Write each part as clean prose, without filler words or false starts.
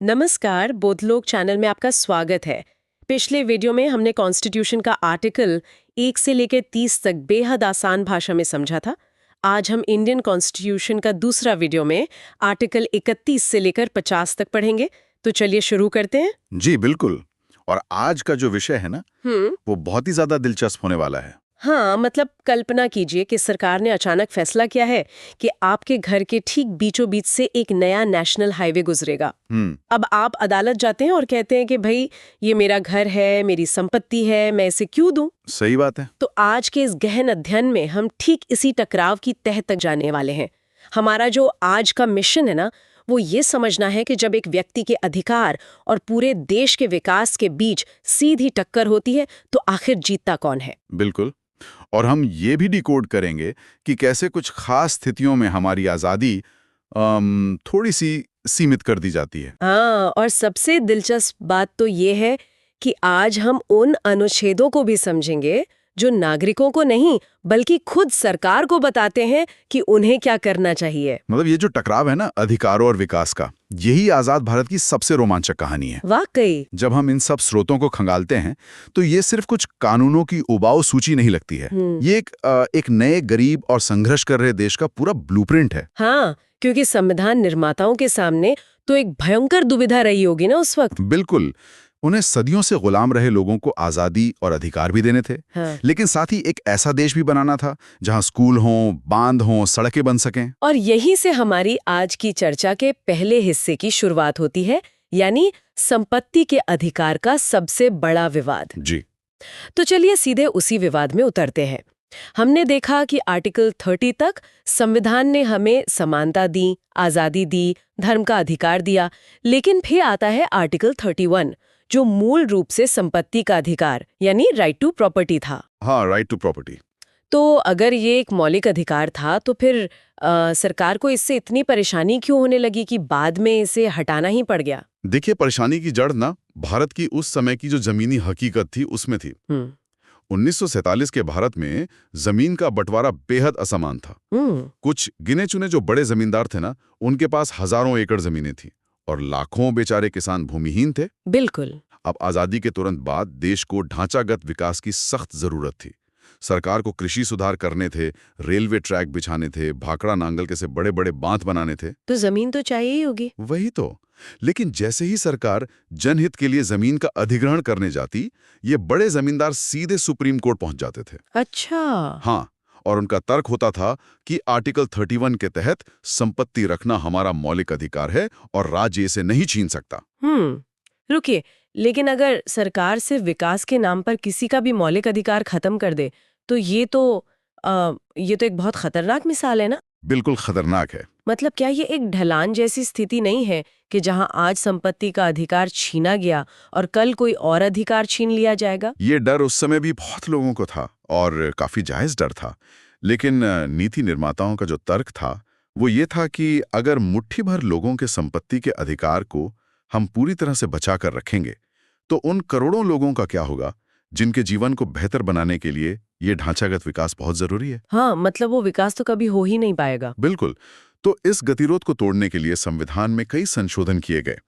नमस्कार, बोधलोक चैनल में आपका स्वागत है। पिछले वीडियो में हमने कॉन्स्टिट्यूशन का आर्टिकल 1 से लेकर 30 तक बेहद आसान भाषा में समझा था। आज हम इंडियन कॉन्स्टिट्यूशन का दूसरा वीडियो में आर्टिकल 31 से लेकर 50 तक पढ़ेंगे। तो चलिए शुरू करते हैं। जी बिल्कुल। और आज का जो विषय है ना, वो बहुत ही ज्यादा दिलचस्प होने वाला है। हाँ, मतलब कल्पना कीजिए कि सरकार ने अचानक फैसला किया है कि आपके घर के ठीक बीचों बीच से एक नया नेशनल हाईवे गुजरेगा। अब आप अदालत जाते हैं और कहते हैं कि भाई ये मेरा घर है, मेरी संपत्ति है, मैं इसे क्यों दूं? सही बात है। तो आज के इस गहन अध्ययन में हम ठीक इसी टकराव की तह तक जाने वाले हैं। हमारा जो आज का मिशन है ना, वो ये समझना है कि जब एक व्यक्ति के अधिकार और पूरे देश के विकास के बीच सीधी टक्कर होती है तो आखिर जीतता कौन है। बिल्कुल। और हम ये भी डिकोड करेंगे कि कैसे कुछ खास स्थितियों में हमारी आजादी थोड़ी सी सीमित कर दी जाती है। हाँ, और सबसे दिलचस्प बात तो ये है कि आज हम उन अनुच्छेदों को भी समझेंगे जो नागरिकों को नहीं बल्कि खुद सरकार को बताते हैं कि उन्हें क्या करना चाहिए। मतलब ये जो टकराव है ना अधिकारों और विकास का, यही आजाद भारत की सबसे रोमांचक कहानी है। वाकई। जब हम इन सब स्रोतों को खंगालते हैं तो ये सिर्फ कुछ कानूनों की उबाऊ सूची नहीं लगती है। ये एक नए, गरीब और संघर्ष कर रहे देश का पूरा ब्लूप्रिंट है। हाँ, क्योंकि संविधान निर्माताओं के सामने तो एक भयंकर दुविधा रही होगी ना उस वक्त। बिल्कुल। उन्हें सदियों से गुलाम रहे लोगों को आजादी और अधिकार भी देने थे। हाँ। लेकिन साथ ही एक ऐसा देश भी बनाना था जहां स्कूल हों, बांध हों, सड़कें बन सकें। और यहीं से हमारी आज की चर्चा के पहले हिस्से की शुरुआत होती है, यानी संपत्ति के अधिकार का सबसे बड़ा विवाद। जी। तो चलिए सीधे उसी विवाद में उतरते हैं। हमने देखा कि आर्टिकल 30 तक संविधान ने हमें समानता दी, आजादी दी, धर्म का अधिकार दिया, लेकिन फिर आता है आर्टिकल 31 जो मूल रूप से संपत्ति का अधिकार यानी राइट टू प्रॉपर्टी था। हाँ, राइट टू प्रॉपर्टी। तो अगर ये एक मौलिक अधिकार था तो फिर सरकार को इससे इतनी परेशानी क्यों होने लगी कि बाद में इसे हटाना ही पड़ गया? देखिए, परेशानी की जड़ ना भारत की उस समय की जो जमीनी हकीकत थी उसमें थी। 1947 के भारत में जमीन का बंटवारा बेहद असमान था। कुछ गिने चुने जो बड़े जमींदार थे ना, उनके पास हजारों एकड़ जमीनें थी और लाखों बेचारे किसान भूमिहीन थे। बिल्कुल। अब आजादी के तुरंत बाद देश को ढांचागत विकास की सख्त जरूरत थी। सरकार को कृषि सुधार करने थे, रेलवे ट्रैक बिछाने थे, भाखड़ा नांगल के से बड़े बड़े बांध बनाने थे। तो जमीन तो चाहिए ही होगी। वही तो। लेकिन जैसे ही सरकार जनहित के लिए जमीन का अधिग्रहण करने जाती, ये बड़े जमींदार सीधे सुप्रीम कोर्ट पहुंच जाते थे। अच्छा। हाँ, और उनका तर्क होता था कि आर्टिकल 31 के तहत संपत्ति रखना हमारा मौलिक अधिकार है और राज्य इसे नहीं छीन सकता। रुकिए, लेकिन अगर सरकार सिर्फ विकास के नाम पर किसी का भी मौलिक अधिकार खत्म कर दे तो ये तो एक बहुत खतरनाक मिसाल है ना। बिल्कुल खतरनाक है। मतलब क्या ये एक ढलान जैसी स्थिति नहीं है कि जहां आज संपत्ति का अधिकार छीना गया और कल कोई और अधिकार छीन लिया जाएगा? ये डर उस समय भी बहुत लोगों को था और काफी जायज डर था। लेकिन नीति निर्माताओं का जो तर्क था वो ये था कि अगर मुट्ठी भर लोगों के संपत्ति के अधिकार को हम पूरी तरह से बचा कर रखेंगे तो उन करोड़ों लोगों का क्या होगा जिनके जीवन को बेहतर बनाने के लिए ये ढांचागत विकास बहुत जरूरी है। हाँ, मतलब वो विकास तो कभी हो ही नहीं पाएगा। बिल्कुल। तो इस गतिरोध को तोड़ने के लिए संविधान में कई संशोधन किए गए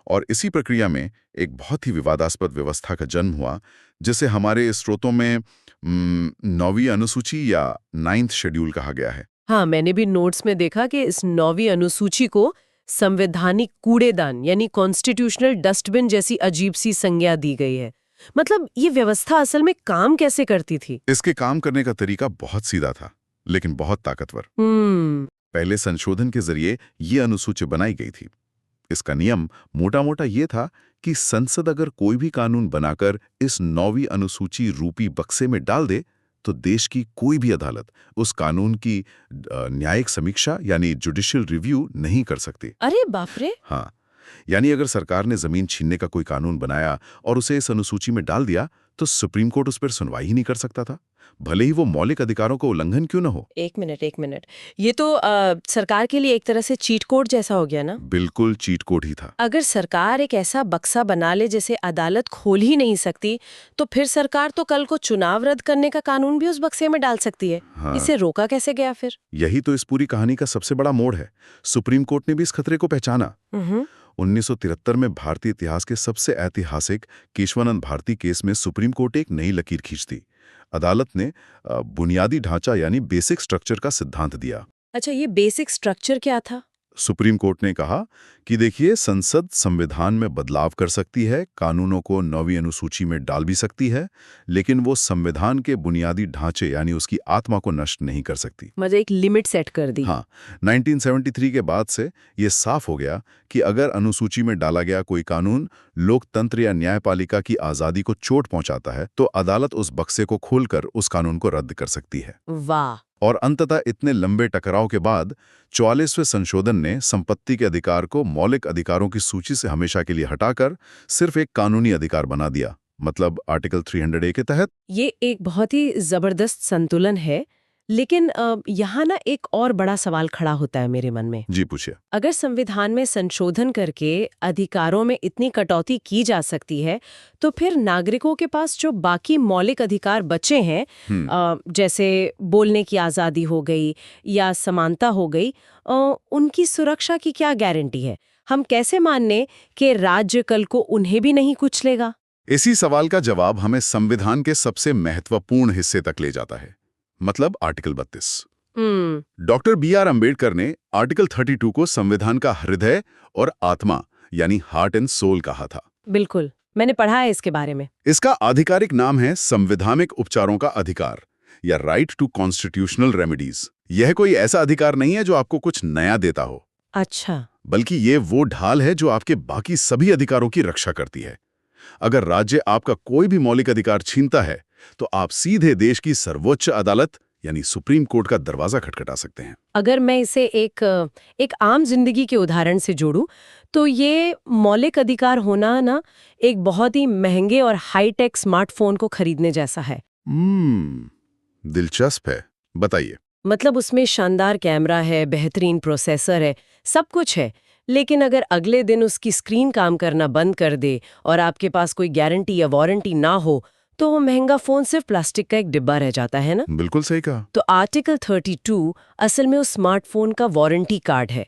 और इसी प्रक्रिया में एक बहुत ही विवादास्पद व्यवस्था का जन्म हुआ जिसे हमारे स्रोतों में 9वीं अनुसूची या 9th शेड्यूल कहा गया है। हाँ, मैंने भी नोट्स में देखा कि इस 9वीं अनुसूची को संवैधानिक कूड़ेदान यानी कॉन्स्टिट्यूशनल डस्टबिन जैसी अजीब सी संज्ञा दी गई है। मतलब ये व्यवस्था असल में काम कैसे करती थी? इसके काम करने का तरीका बहुत सीधा था लेकिन बहुत ताकतवर। पहले संशोधन के जरिए ये अनुसूची बनाई गई थी। इसका नियम मोटा मोटा ये था कि संसद अगर कोई भी कानून बनाकर इस 9वीं अनुसूची रूपी बक्से में डाल दे तो देश की कोई भी अदालत उस कानून की न्यायिक समीक्षा यानी जुडिशियल रिव्यू नहीं कर सकती। अरे बाप रे। हाँ, यानी अगर सरकार ने जमीन छीनने का कोई कानून बनाया और उसे इस अनुसूची में डाल दिया तो सुप्रीम कोर्ट उस पर सुनवाई ही नहीं कर सकता था, भले ही वो मौलिक अधिकारों का उल्लंघन क्यों न हो। एक मिनट, ये तो सरकार के लिए एक तरह से चीट कोड जैसा हो गया ना? बिल्कुल चीट कोड ही था। अगर सरकार एक ऐसा बक्सा बना ले जिसे अदालत खोल ही नहीं सकती तो फिर सरकार तो कल को चुनाव रद्द करने का कानून भी उस बक्से में डाल सकती है। हाँ। इसे रोका कैसे गया फिर? यही तो इस पूरी कहानी का सबसे बड़ा मोड़ है। सुप्रीम कोर्ट ने भी इस खतरे को पहचाना। 1973 में भारतीय इतिहास के सबसे ऐतिहासिक केशवानंद भारती केस में सुप्रीम कोर्ट एक नई लकीर खींचती। अदालत ने बुनियादी ढांचा यानी बेसिक स्ट्रक्चर का सिद्धांत दिया। अच्छा, ये बेसिक स्ट्रक्चर क्या था? सुप्रीम कोर्ट ने कहा कि देखिए, संसद संविधान में बदलाव कर सकती है, कानूनों को 9वीं अनुसूची में डाल भी सकती है, लेकिन वो संविधान के बुनियादी ढांचे यानी उसकी आत्मा को नष्ट नहीं कर सकती। मतलब एक लिमिट सेट कर दी। हाँ, 1973 के बाद से ये साफ हो गया कि अगर अनुसूची में डाला गया कोई कानून लोकतंत्र या न्यायपालिका की आजादी को चोट पहुंचाता है, तो अदालत उस बक्से को खोलकर उस कानून को रद्द कर सकती है। वाह। और अंततः इतने लंबे टकराव के बाद 44वें संशोधन ने संपत्ति के अधिकार को मौलिक अधिकारों की सूची से हमेशा के लिए हटाकर सिर्फ एक कानूनी अधिकार बना दिया, मतलब आर्टिकल 300A के तहत। ये एक बहुत ही जबरदस्त संतुलन है, लेकिन यहाँ ना एक और बड़ा सवाल खड़ा होता है मेरे मन में। जी पूछिए। अगर संविधान में संशोधन करके अधिकारों में इतनी कटौती की जा सकती है, तो फिर नागरिकों के पास जो बाकी मौलिक अधिकार बचे हैं, जैसे बोलने की आज़ादी हो गई या समानता हो गई, उनकी सुरक्षा की क्या गारंटी है? हम कैसे माने कि राज्य कल को उन्हें भी नहीं कुचलेगा? इसी सवाल का जवाब हमें संविधान के सबसे महत्वपूर्ण हिस्से तक ले जाता है, मतलब आर्टिकल 32। Doctor B.R. अम्बेडकर ने आर्टिकल 32 को संविधान का हृदय और आत्मा यानी हार्ट एंड सोल कहा था। बिल्कुल, मैंने पढ़ा है इसके बारे में। इसका आधिकारिक नाम है संवैधानिक उपचारों का अधिकार या राइट टू कॉन्स्टिट्यूशनल रेमेडीज। यह कोई ऐसा अधिकार नहीं है जो आपको कुछ नया देता हो। अच्छा। बल्कि ये वो ढाल है जो आपके बाकी सभी अधिकारों की रक्षा करती है। अगर राज्य आपका कोई भी मौलिक अधिकार छीनता है, तो आप सीधे देश की सर्वोच्च अदालत यानी सुप्रीम कोर्ट का दरवाजा खटखटा सकते हैं। अगर मैं इसे एक आम जिंदगी के उदाहरण से जोड़ूं, तो ये मौलिक अधिकार होना ना एक बहुत ही महंगे और हाईटेक स्मार्टफोन को खरीदने जैसा है। दिलचस्प है, बताइए। मतलब उसमें शानदार कैमरा है, बेहतरीन प्रोसेसर है, सब कुछ है, लेकिन अगर अगले दिन उसकी स्क्रीन काम करना बंद कर दे और आपके पास कोई गारंटी या वारंटी ना हो, तो वो महंगा फोन सिर्फ प्लास्टिक का एक डिब्बा रह जाता है ना। बिल्कुल सही कहा। तो आर्टिकल 32 असल में उस स्मार्टफोन का वारंटी कार्ड है।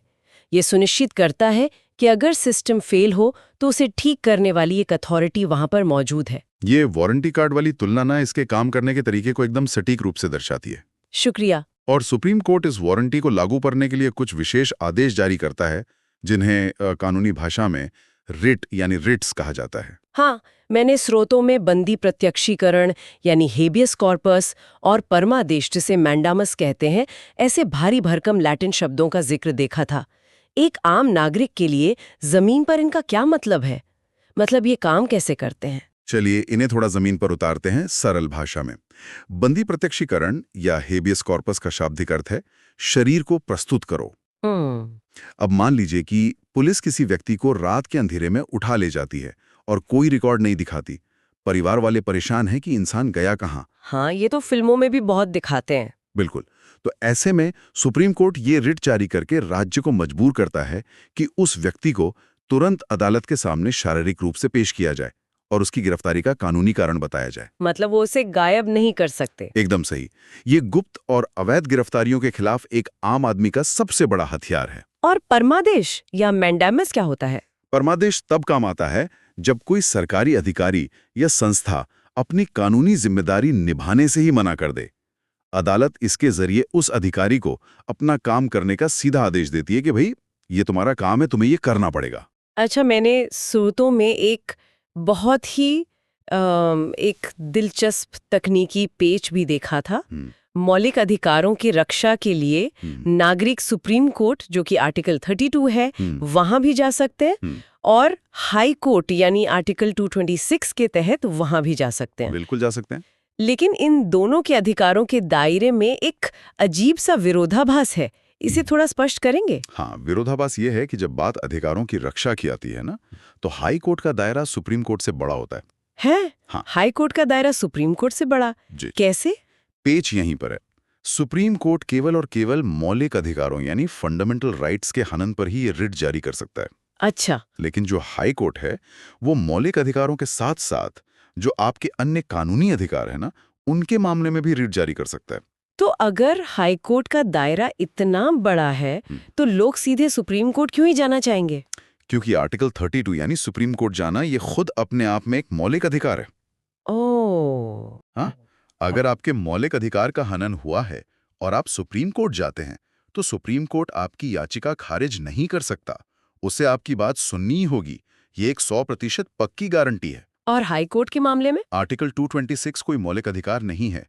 ये सुनिश्चित करता है कि अगर सिस्टम फेल हो तो उसे ठीक करने वाली एक अथॉरिटी वहां पर मौजूद है। ये वारंटी कार्ड वाली तुलना ना इसके काम करने के तरीके को एकदम सटीक रूप से दर्शाती है। शुक्रिया। और सुप्रीम कोर्ट इस वारंटी को लागू करने के लिए कुछ विशेष आदेश जारी करता है, जिन्हें कानूनी भाषा में रिट यानी रिट्स कहा जाता है। हाँ, मैंने स्रोतों में बंदी प्रत्यक्षीकरण यानी हेबियस कॉर्पस और परमादेश, जिसे मैंडामस कहते हैं, ऐसे भारी भरकम लैटिन शब्दों का जिक्र देखा था। एक आम नागरिक के लिए जमीन पर इनका क्या मतलब है? मतलब ये काम कैसे करते हैं? चलिए इन्हें थोड़ा जमीन पर उतारते हैं सरल भाषा में। बंदी प्रत्यक्षीकरण या हेबियस कॉर्पस का शाब्दिक अर्थ है शरीर को प्रस्तुत करो। अब मान लीजिए कि पुलिस किसी व्यक्ति को रात के अंधेरे में उठा ले जाती है और कोई रिकॉर्ड नहीं दिखाती। परिवार वाले परेशान हैं कि इंसान गया कहाँ। हाँ, ये तो फिल्मों में भी बहुत दिखाते हैं। बिल्कुल। तो ऐसे में सुप्रीम कोर्ट ये रिट जारी करके राज्य को मजबूर करता है कि उस व्यक्ति को तुरंत अदालत के सामने शारीरिक रूप से पेश किया जाए और उसकी गिरफ्तारी का कानूनी कारण बताया जाए। मतलब वो उसे गायब नहीं कर सकते। एकदम सही। ये गुप्त और अवैध गिरफ्तारियों के खिलाफ एक आम आदमी का सबसे बड़ा हथियार है। और परमादेश या मैंडामस क्या होता है? परमादेश तब काम आता है जब कोई सरकारी अधिकारी या संस्था अपनी कानूनी जिम्मेदारी निभाने से ही मना कर दे। अदालत इसके जरिए उस अधिकारी को अपना काम करने का सीधा आदेश देती है कि भाई ये तुम्हारा काम है, तुम्हें ये करना पड़ेगा। अच्छा, मैंने स्रोतों में एक बहुत ही एक दिलचस्प तकनीकी पेच भी देखा था। मौलिक अधिकारों की रक्षा के लिए नागरिक सुप्रीम कोर्ट, जो कि आर्टिकल 32 है, वहां भी जा सकते हैं, और हाई कोर्ट यानी आर्टिकल 226 के तहत वहां भी जा सकते हैं। बिल्कुल जा सकते हैं। लेकिन इन दोनों के अधिकारों के दायरे में एक अजीब सा विरोधाभास है। इसे थोड़ा स्पष्ट करेंगे? हाँ, विरोधाभास ये है कि जब बात अधिकारों की रक्षा की आती है ना, तो हाई कोर्ट का दायरा सुप्रीम कोर्ट से बड़ा होता है। हाँ। हाई कोर्ट का दायरा सुप्रीम कोर्ट से बड़ा? जी। कैसे? पेच यहीं पर है। सुप्रीम कोर्ट केवल और केवल मौलिक अधिकारों यानी फंडामेंटल राइट्स के हनन पर ही ये रिट जारी कर सकता है। अच्छा। लेकिन जो हाई कोर्ट है, वो मौलिक अधिकारों के साथ साथ जो आपके अन्य कानूनी अधिकार है ना, उनके मामले में भी रिट जारी कर सकता है। तो अगर हाई कोर्ट का दायरा इतना बड़ा है, तो लोग सीधे सुप्रीम कोर्ट क्यों ही जाना चाहेंगे? क्योंकि आर्टिकल 32 यानी सुप्रीम कोर्ट जाना ये खुद अपने आप में एक मौलिक अधिकार है। ओह, हाँ, अगर आपके मौलिक अधिकार का हनन हुआ है और आप सुप्रीम कोर्ट जाते हैं, तो सुप्रीम कोर्ट आपकी याचिका खारिज नहीं कर सकता। उसे आपकी बात सुननी ही होगी। ये एक 100% पक्की गारंटी है। और हाई कोर्ट के मामले में? आर्टिकल 226 कोई मौलिक अधिकार नहीं है।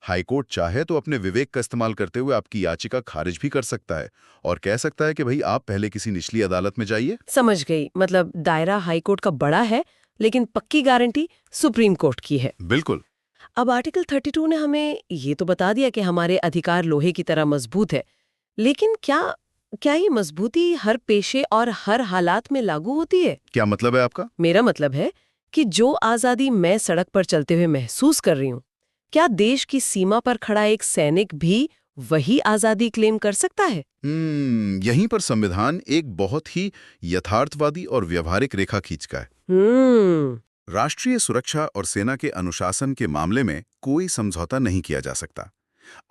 हाईकोर्ट चाहे तो अपने विवेक का इस्तेमाल करते हुए आपकी याचिका खारिज भी कर सकता है और कह सकता है कि भाई आप पहले किसी निचली अदालत में जाइए। समझ गई, मतलब दायरा हाई कोर्ट का बड़ा है, लेकिन पक्की गारंटी सुप्रीम कोर्ट की है। बिल्कुल। अब आर्टिकल 32 ने हमें ये तो बता दिया कि हमारे अधिकार लोहे की तरह मजबूत है, लेकिन क्या ये मजबूती हर पेशे और हर हालात में लागू होती है? क्या मतलब है आपका? मेरा मतलब है कि जो आजादी मैं सड़क पर चलते हुए महसूस कर रही हूँ, क्या देश की सीमा पर खड़ा एक सैनिक भी वही आजादी क्लेम कर सकता है? यहीं पर संविधान एक बहुत ही यथार्थवादी और व्यवहारिक रेखा खींचता है। राष्ट्रीय सुरक्षा और सेना के अनुशासन के मामले में कोई समझौता नहीं किया जा सकता।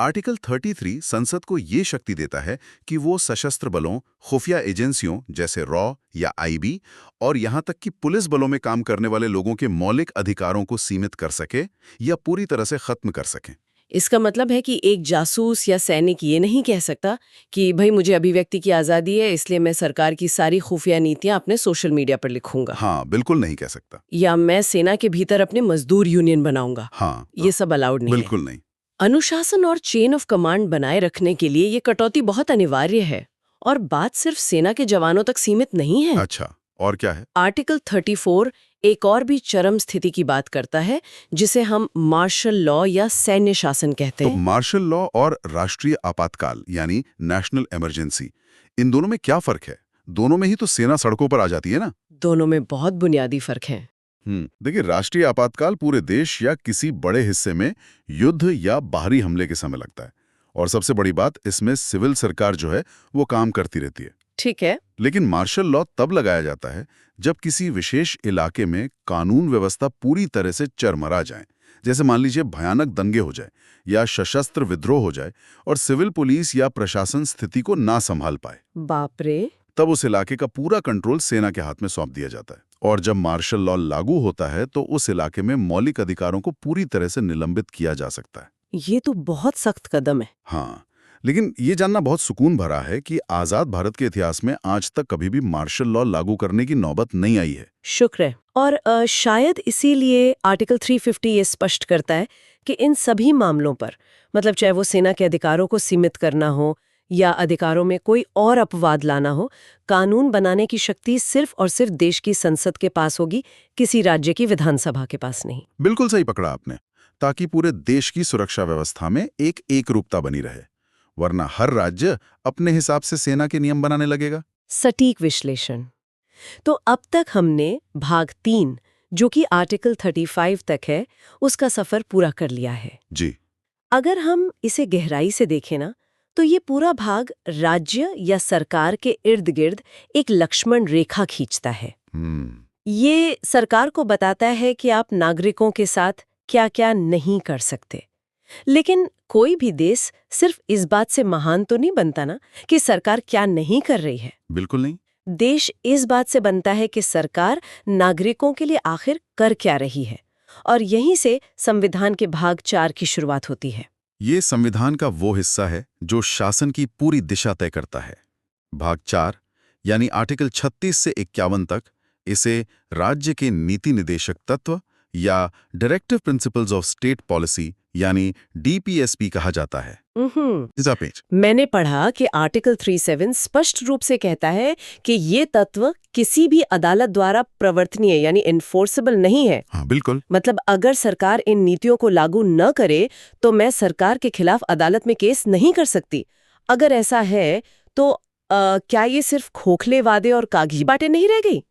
आर्टिकल 33 संसद को ये शक्ति देता है कि वो सशस्त्र बलों, खुफिया एजेंसियों जैसे रॉ या आईबी और यहाँ तक कि पुलिस बलों में काम करने वाले लोगों के मौलिक अधिकारों को सीमित कर सके या पूरी तरह से खत्म कर सके। इसका मतलब है कि एक जासूस या सैनिक ये नहीं कह सकता कि भाई मुझे अभिव्यक्ति की आजादी है, इसलिए मैं सरकार की सारी खुफिया नीतियां अपने सोशल मीडिया पर लिखूंगा। हाँ, बिल्कुल नहीं कह सकता। या मैं सेना के भीतर अपने मजदूर यूनियन बनाऊंगा। हाँ, ये सब अलाउड नहीं है। बिल्कुल नहीं। अनुशासन और चेन ऑफ कमांड बनाए रखने के लिए ये कटौती बहुत अनिवार्य है, और बात सिर्फ सेना के जवानों तक सीमित नहीं है। अच्छा, और क्या है? आर्टिकल 34 एक और भी चरम स्थिति की बात करता है, जिसे हम मार्शल लॉ या सैन्य शासन कहते तो हैं। मार्शल लॉ और राष्ट्रीय आपातकाल यानी नेशनल इमरजेंसी, इन दोनों में क्या फर्क है? दोनों में ही तो सेना सड़कों पर आ जाती है ना? दोनों में बहुत बुनियादी फर्क है। देखिए, राष्ट्रीय आपातकाल पूरे देश या किसी बड़े हिस्से में युद्ध या बाहरी हमले के समय लगता है, और सबसे बड़ी बात, इसमें सिविल सरकार जो है वो काम करती रहती है। ठीक है। लेकिन मार्शल लॉ तब लगाया जाता है जब किसी विशेष इलाके में कानून व्यवस्था पूरी तरह से चरमरा जाए, जैसे मान लीजिए भयानक दंगे हो जाए या सशस्त्र विद्रोह हो जाए और सिविल पुलिस या प्रशासन स्थिति को ना संभाल पाए। बाप रे। तब उस इलाके का पूरा कंट्रोल सेना के हाथ में सौंप दिया जाता है, और जब मार्शल लॉ लागू होता है तो उस इलाके में मौलिक अधिकारों को पूरी तरह से निलंबित किया जा सकता है। ये तो बहुत सख्त कदम है। हाँ, लेकिन ये जानना बहुत सुकून भरा है कि आजाद भारत के इतिहास में आज तक कभी भी मार्शल लॉ लागू करने की नौबत नहीं आई है। शुक्र है। और शायद इसीलिए आर्टिकल 350 ये स्पष्ट करता है कि इन सभी मामलों पर, मतलब चाहे वो सेना के अधिकारों को सीमित करना हो या अधिकारों में कोई और अपवाद लाना हो, कानून बनाने की शक्ति सिर्फ और सिर्फ देश की संसद के पास होगी, किसी राज्य की विधानसभा के पास नहीं। बिल्कुल सही पकड़ा आपने, ताकि पूरे देश की सुरक्षा व्यवस्था में एक एकरूपता बनी रहे, वरना हर राज्य अपने हिसाब से सेना के नियम बनाने लगेगा। सटीक विश्लेषण। तो अब तक हमने भाग 3, जो कि आर्टिकल 35 तक है, उसका सफर पूरा कर लिया है। जी। अगर हम इसे गहराई से देखें ना, तो ये पूरा भाग राज्य या सरकार के इर्द गिर्द एक लक्ष्मण रेखा खींचता है। ये सरकार को बताता है कि आप नागरिकों के साथ क्या क्या नहीं कर सकते। लेकिन कोई भी देश सिर्फ इस बात से महान तो नहीं बनता ना कि सरकार क्या नहीं कर रही है। बिल्कुल नहीं। देश इस बात से बनता है कि सरकार नागरिकों के लिए आखिर कर क्या रही है, और यहीं से संविधान के भाग 4 की शुरुआत होती है। ये संविधान का वो हिस्सा है जो शासन की पूरी दिशा तय करता है। भाग 4 यानी आर्टिकल 36 से 51 तक, इसे राज्य के नीति निदेशक तत्व या directive principles of state policy यानी डीपीएसपी कहा जाता है। पेज मैंने पढ़ा कि आर्टिकल 37 स्पष्ट रूप से कहता है कि ये तत्व किसी भी अदालत द्वारा प्रवर्तनीय यानी इन्फोर्सेबल नहीं है। हाँ, बिल्कुल। मतलब अगर सरकार इन नीतियों को लागू न करे तो मैं सरकार के खिलाफ अदालत में केस नहीं कर सकती। अगर ऐसा है तो क्या ये सिर्फ खोखले वादे और कागजी बातें नहीं रह गई?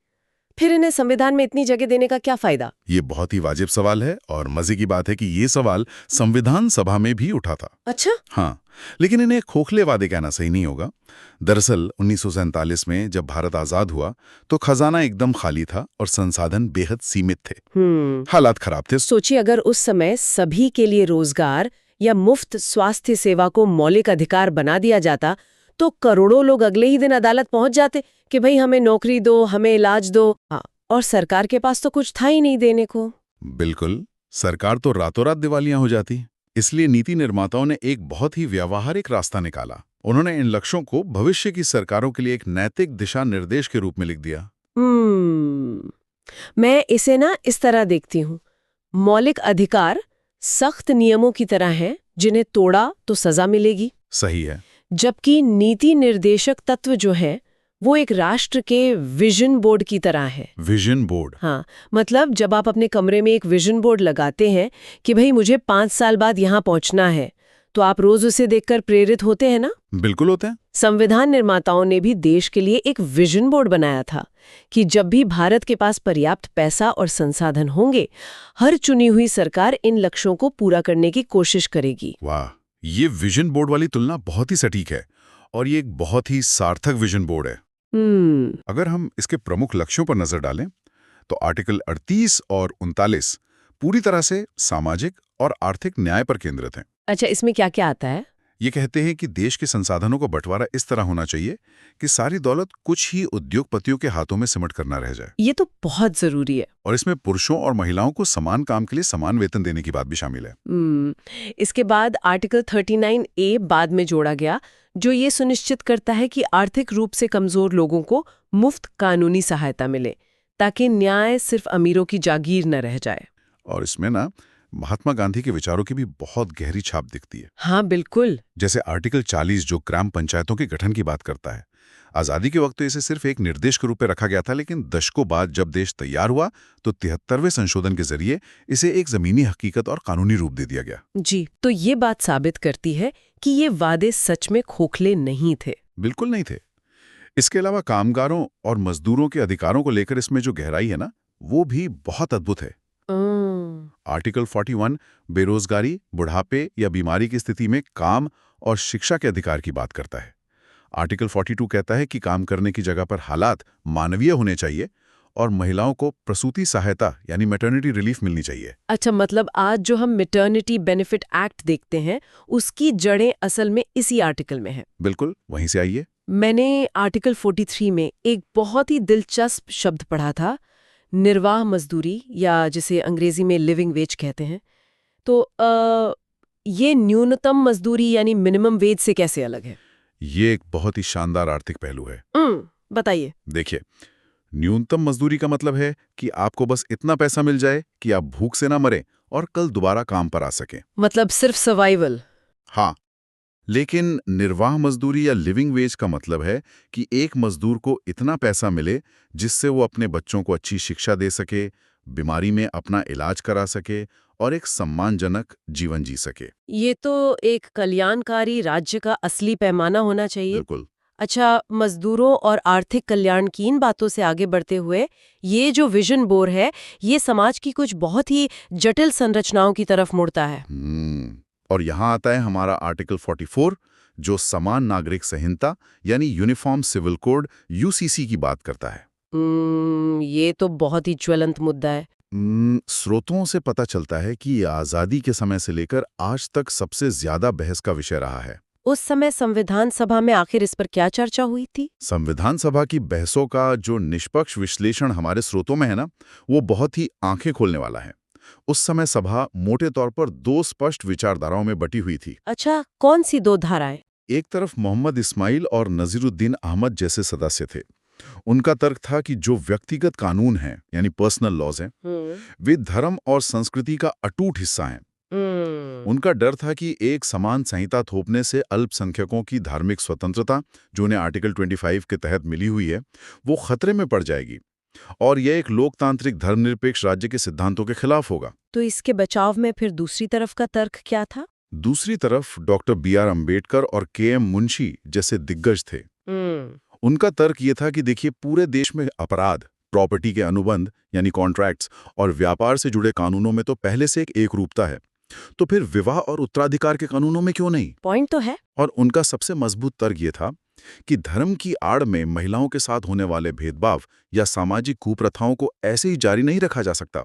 फिर इन्हें संविधान में इतनी जगह देने का क्या फायदा? ये बहुत ही वाजिब सवाल है, और मजे की बात है कि ये सवाल संविधान सभा में भी उठा था। अच्छा? हाँ, लेकिन इन्हें खोखले वादे कहना सही नहीं होगा। दरअसल 1947 में जब भारत आजाद हुआ तो खजाना एकदम खाली था और संसाधन बेहद सीमित थे। हालात खराब थे। सोचिए, अगर उस समय सभी के लिए रोजगार या मुफ्त स्वास्थ्य सेवा को मौलिक अधिकार बना दिया जाता तो करोड़ों लोग अगले ही दिन अदालत पहुंच जाते कि भाई हमें नौकरी दो, हमें इलाज दो। हाँ, और सरकार के पास तो कुछ था ही नहीं देने को। बिल्कुल, सरकार तो रातों रात दिवालियां हो जाती। इसलिए नीति निर्माताओं ने एक बहुत ही व्यावहारिक रास्ता निकाला। उन्होंने इन लक्ष्यों को भविष्य की सरकारों के लिए एक नैतिक दिशा निर्देश के रूप में लिख दिया। मैं इसे ना इस तरह देखती हूँ। मौलिक अधिकार सख्त नियमों की तरह हैं, जिन्हें तोड़ा तो सजा मिलेगी। सही है। जबकि नीति निर्देशक तत्व जो है वो एक राष्ट्र के विजन बोर्ड की तरह है। Vision board. हाँ, मतलब जब आप अपने कमरे में एक विजन बोर्ड लगाते हैं कि भाई मुझे 5 साल बाद यहाँ पहुँचना है, तो आप रोज उसे देखकर प्रेरित होते हैं ना? बिल्कुल होते हैं। संविधान निर्माताओं ने भी देश के लिए एक विजन बोर्ड बनाया था कि जब भी भारत के पास पर्याप्त पैसा और संसाधन होंगे, हर चुनी हुई सरकार इन लक्ष्यों को पूरा करने की कोशिश करेगी। वाह, ये विजन बोर्ड वाली तुलना बहुत ही सटीक है और ये एक बहुत ही सार्थक विजन बोर्ड है। अगर हम इसके प्रमुख लक्ष्यों पर नजर डालें तो आर्टिकल 38 और 39 पूरी तरह से सामाजिक और आर्थिक न्याय पर केंद्रित हैं। अच्छा, इसमें क्या क्या आता है? ये कहते हैं कि देश के संसाधनों का बंटवारा इस तरह होना चाहिए कि सारी दौलत कुछ ही उद्योगपतियों के हाथों में सिमट कर ना रह जाए। ये तो बहुत जरूरी है। और इसमें पुरुषों और महिलाओं को समान काम के लिए समान वेतन देने की बात भी शामिल है। इसके बाद आर्टिकल 39A बाद में जोड़ा गया, जो ये सुनिश्चित करता है कि आर्थिक रूप से कमजोर लोगों को मुफ्त कानूनी सहायता मिले, ताकि न्याय सिर्फ अमीरों की जागीर न रह जाए। और इसमें ना महात्मा गांधी के विचारों की भी बहुत गहरी छाप दिखती है। हाँ बिल्कुल। जैसे आर्टिकल 40 जो ग्राम पंचायतों के गठन की बात करता है। आजादी के वक्त तो इसे सिर्फ एक निर्देश के रूप में रखा गया था, लेकिन दशकों बाद जब देश तैयार हुआ तो 73वें संशोधन के जरिए इसे एक जमीनी हकीकत और कानूनी रूप दे दिया गया। जी, तो ये बात साबित करती है कि ये वादे सच में खोखले नहीं थे। बिल्कुल नहीं थे। इसके अलावा कामगारों और मजदूरों के अधिकारों को लेकर इसमें जो गहराई है ना, वो भी बहुत अद्भुत है। आर्टिकल 41 बेरोजगारी, बुढ़ापे या बीमारी की स्थिति में काम और शिक्षा के अधिकार की बात करता है। आर्टिकल 42 कहता है कि काम करने की जगह पर हालात मानवीय होने चाहिए और महिलाओं को प्रसूति सहायता यानी मैटरनिटी रिलीफ मिलनी चाहिए। अच्छा, मतलब आज जो हम मैटरनिटी बेनिफिट एक्ट देखते हैं, उसकी जड़ें असल में इसी आर्टिकल में हैं। बिल्कुल, वहीं से आइए। मैंने आर्टिकल 43 में एक बहुत ही दिलचस्प शब्द पढ़ा था, निर्वाह मजदूरी, या जिसे अंग्रेजी में लिविंग वेज कहते हैं। तो ये न्यूनतम मजदूरी यानी मिनिमम वेज से कैसे अलग है? ये एक बहुत ही शानदार आर्थिक पहलू है। बताइए। देखिए, न्यूनतम मजदूरी का मतलब है कि आपको बस इतना पैसा मिल जाए कि आप भूख से ना मरें और कल दोबारा काम पर आ सकें। मतलब सिर्फ सर्वाइवल। हाँ, लेकिन निर्वाह मजदूरी या लिविंग वेज का मतलब है कि एक मजदूर को इतना पैसा मिले जिससे वो अपने बच्चों को अच्छी शिक्षा दे सके, बीमारी में अपना इलाज करा सके और एक सम्मानजनक जीवन जी सके। ये तो एक कल्याणकारी राज्य का असली पैमाना होना चाहिए। बिल्कुल। अच्छा, मजदूरों और आर्थिक कल्याण की इन बातों से आगे बढ़ते हुए, ये जो विजन बोर्ड है, ये समाज की कुछ बहुत ही जटिल संरचनाओं की तरफ मुड़ता है। और यहाँ आता है हमारा आर्टिकल 44 जो समान नागरिक संहिता यानी यूनिफॉर्म सिविल कोड यूसीसी की बात करता है। ये तो बहुत ही ज्वलंत मुद्दा है। स्रोतों से पता चलता है कि ये आजादी के समय से लेकर आज तक सबसे ज्यादा बहस का विषय रहा है। उस समय संविधान सभा में आखिर इस पर क्या चर्चा हुई थी? संविधान सभा की बहसों का जो निष्पक्ष विश्लेषण हमारे स्रोतों में है ना, वो बहुत ही आंखें खोलने वाला है। उस समय सभा मोटे तौर पर 2 स्पष्ट विचारधाराओं में बटी हुई थी। अच्छा, कौन सी 2 धाराएं? एक तरफ मोहम्मद इस्माइल और नजीरुद्दीन अहमद जैसे सदस्य थे। उनका तर्क था कि जो व्यक्तिगत कानून हैं यानी पर्सनल लॉज हैं, वे धर्म और संस्कृति का अटूट हिस्सा हैं। उनका डर था कि एक समान संहिता थोपने से अल्पसंख्यकों की धार्मिक स्वतंत्रता, जो उन्हें आर्टिकल 25 के तहत मिली हुई है, वो खतरे में पड़ जाएगी और यह एक लोकतांत्रिक धर्मनिरपेक्ष राज्य के सिद्धांतों के खिलाफ होगा। तो इसके बचाव में फिर दूसरी तरफ का तर्क क्या था? दूसरी तरफ डॉक्टर BR अम्बेडकर और KM मुंशी जैसे दिग्गज थे। उनका तर्क ये था कि देखिए, पूरे देश में अपराध, प्रॉपर्टी के अनुबंध यानी कॉन्ट्रैक्ट्स और व्यापार से जुड़े कानूनों में तो पहले से एक रूपता है, तो फिर विवाह और उत्तराधिकार के कानूनों में क्यों नहीं? पॉइंट तो है। और उनका सबसे मजबूत तर्क ये था कि धर्म की आड़ में महिलाओं के साथ होने वाले भेदभाव या सामाजिक कुप्रथाओं को ऐसे ही जारी नहीं रखा जा सकता।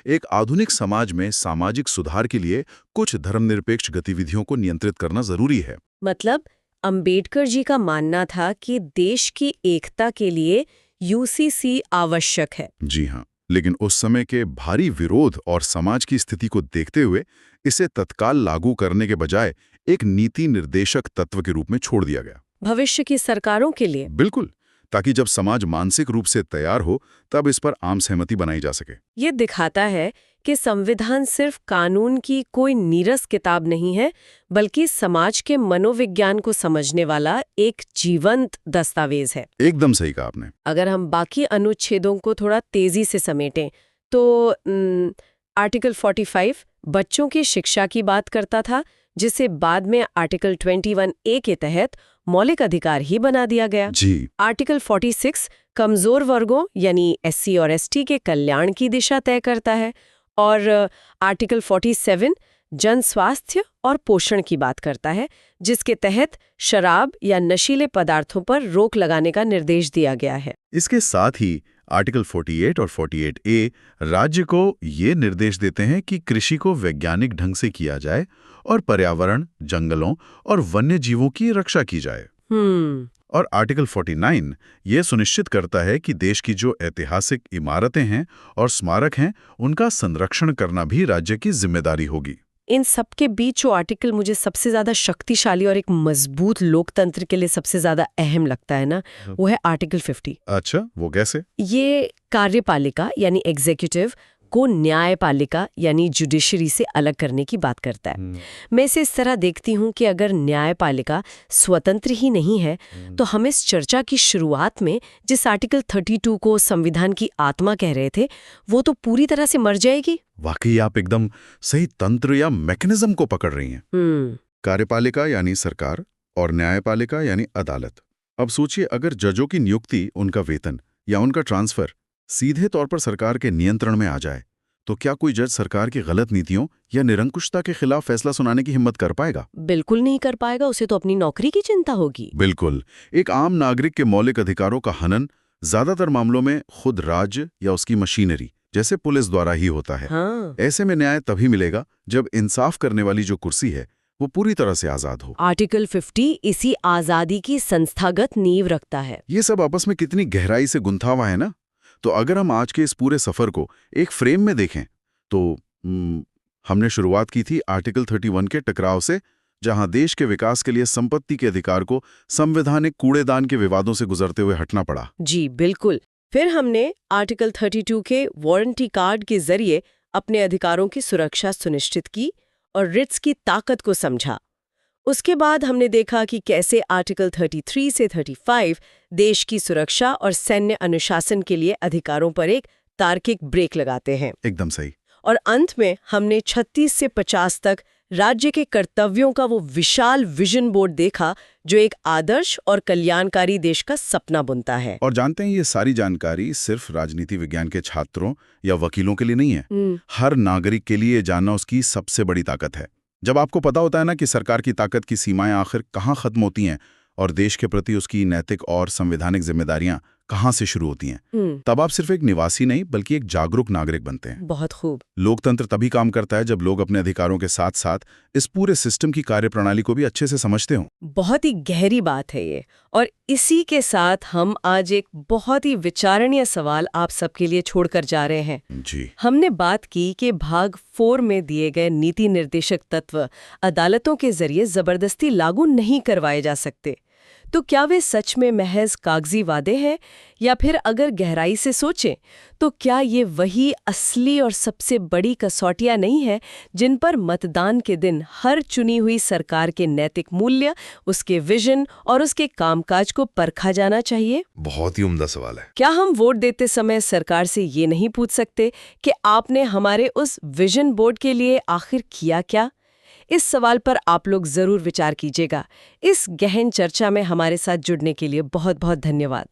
एक आधुनिक समाज में सामाजिक सुधार के लिए कुछ धर्मनिरपेक्ष गतिविधियों को नियंत्रित करना जरूरी है। मतलब अंबेडकर जी का मानना था कि देश की एकता के लिए यूसीसी आवश्यक है। जी हाँ, लेकिन उस समय के भारी विरोध और समाज की स्थिति को देखते हुए इसे तत्काल लागू करने के बजाय एक नीति निर्देशक तत्व के रूप में छोड़ दिया गया। भविष्य की सरकारों के लिए। बिल्कुल, ताकि जब समाज मानसिक रूप से तैयार हो तब इस पर आम सहमति बनाई जा सके। ये दिखाता है कि संविधान सिर्फ कानून की कोई नीरस किताब नहीं है, बल्कि समाज के मनोविज्ञान को समझने वाला एक जीवंत दस्तावेज है। एकदम सही कहा आपने। अगर हम बाकी अनुच्छेदों को थोड़ा तेजी से समेटें तो आर्टिकल 45 बच्चों की शिक्षा की बात करता था, जिसे बाद में आर्टिकल 21A के तहत मौलिक अधिकार ही बना दिया गया। जी। आर्टिकल 46 कमजोर वर्गों यानी SC और ST के कल्याण की दिशा तय करता है और आर्टिकल 47 जन स्वास्थ्य और पोषण की बात करता है, जिसके तहत शराब या नशीले पदार्थों पर रोक लगाने का निर्देश दिया गया है। इसके साथ ही आर्टिकल 48 और 48A राज्य को ये निर्देश देते हैं कि कृषि को वैज्ञानिक ढंग से किया जाए और पर्यावरण, जंगलों और वन्य जीवों की रक्षा की जाए। और आर्टिकल 49 ये सुनिश्चित करता है कि देश की जो ऐतिहासिक इमारतें हैं और स्मारक हैं, उनका संरक्षण करना भी राज्य की जिम्मेदारी होगी। इन सब के बीच जो आर्टिकल मुझे सबसे ज्यादा शक्तिशाली और एक मजबूत लोकतंत्र के लिए सबसे ज्यादा अहम लगता है ना, वो है आर्टिकल 50। अच्छा, वो कैसे? ये कार्यपालिका यानी एग्जीक्यूटिव को न्यायपालिका यानी जुडिशरी से अलग करने की बात करता है। मैं इसे इस तरह देखती हूँ कि अगर न्यायपालिका स्वतंत्र ही नहीं है तो हम इस चर्चा की शुरुआत में जिस आर्टिकल 32 को संविधान की आत्मा कह रहे थे, वो तो पूरी तरह से मर जाएगी। वाकई आप एकदम सही तंत्र या मैकेनिज्म को पकड़ रही हैं। कार्यपालिका यानी सरकार और न्यायपालिका यानी अदालत। अब सोचिए, अगर जजों की नियुक्ति, उनका वेतन या उनका ट्रांसफर सीधे तौर पर सरकार के नियंत्रण में आ जाए, तो क्या कोई जज सरकार की गलत नीतियों या निरंकुशता के खिलाफ फैसला सुनाने की हिम्मत कर पाएगा? बिल्कुल नहीं कर पाएगा, उसे तो अपनी नौकरी की चिंता होगी। बिल्कुल। एक आम नागरिक के मौलिक अधिकारों का हनन ज्यादातर मामलों में खुद राज्य या उसकी मशीनरी जैसे पुलिस द्वारा ही होता है। हाँ। ऐसे में न्याय तभी मिलेगा जब इंसाफ करने वाली जो कुर्सी है वो पूरी तरह से आजाद हो। आर्टिकल 50 इसी आजादी की संस्थागत नींव रखता है। ये सब आपस में कितनी गहराई से गुंथा हुआ है ना। तो अगर हम आज के इस पूरे सफर को एक फ्रेम में देखें तो हमने शुरुआत की थी आर्टिकल 31 के टकराव से, जहां देश के विकास के लिए संपत्ति के अधिकार को संवैधानिक कूड़ेदान के विवादों से गुजरते हुए हटना पड़ा। जी बिल्कुल। फिर हमने आर्टिकल 32 के वारंटी कार्ड के जरिए अपने अधिकारों की सुरक्षा सुनिश्चित की और रिट्स की ताकत को समझा। उसके बाद हमने देखा कि कैसे आर्टिकल 33 से 35 देश की सुरक्षा और सैन्य अनुशासन के लिए अधिकारों पर एक तार्किक ब्रेक लगाते हैं। एकदम सही। और अंत में हमने 36 से 50 तक राज्य के कर्तव्यों का वो विशाल विजन बोर्ड देखा जो एक आदर्श और कल्याणकारी देश का सपना बुनता है। और जानते हैं, ये सारी जानकारी सिर्फ राजनीति विज्ञान के छात्रों या वकीलों के लिए नहीं है। हर नागरिक के लिए जानना उसकी सबसे बड़ी ताकत है। जब आपको पता होता है ना कि सरकार की ताकत की सीमाएं आखिर कहाँ खत्म होती हैं और देश के प्रति उसकी नैतिक और संवैधानिक जिम्मेदारियां कहाँ से शुरू होती हैं, तब आप सिर्फ एक निवासी नहीं बल्कि एक जागरूक नागरिक बनते हैं। बहुत खूब। लोकतंत्र तभी काम करता है जब लोग अपने अधिकारों के साथ साथ इस पूरे सिस्टम की कार्यप्रणाली को भी अच्छे से समझते हों। बहुत ही गहरी बात है ये। और इसी के साथ हम आज एक बहुत ही विचारणीय सवाल आप सबके लिए छोड़कर जा रहे हैं। जी। हमने बात की कि भाग 4 में दिए गए नीति निर्देशक तत्व अदालतों के जरिए जबरदस्ती लागू नहीं करवाए जा सकते। तो क्या वे सच में महज कागजी वादे हैं, या फिर अगर गहराई से सोचें तो क्या ये वही असली और सबसे बड़ी कसौटियां नहीं है जिन पर मतदान के दिन हर चुनी हुई सरकार के नैतिक मूल्य, उसके विजन और उसके कामकाज को परखा जाना चाहिए? बहुत ही उम्दा सवाल है। क्या हम वोट देते समय सरकार से ये नहीं पूछ सकते कि आपने हमारे उस विजन बोर्ड के लिए आखिर किया क्या? इस सवाल पर आप लोग जरूर विचार कीजिएगा। इस गहन चर्चा में हमारे साथ जुड़ने के लिए बहुत बहुत धन्यवाद।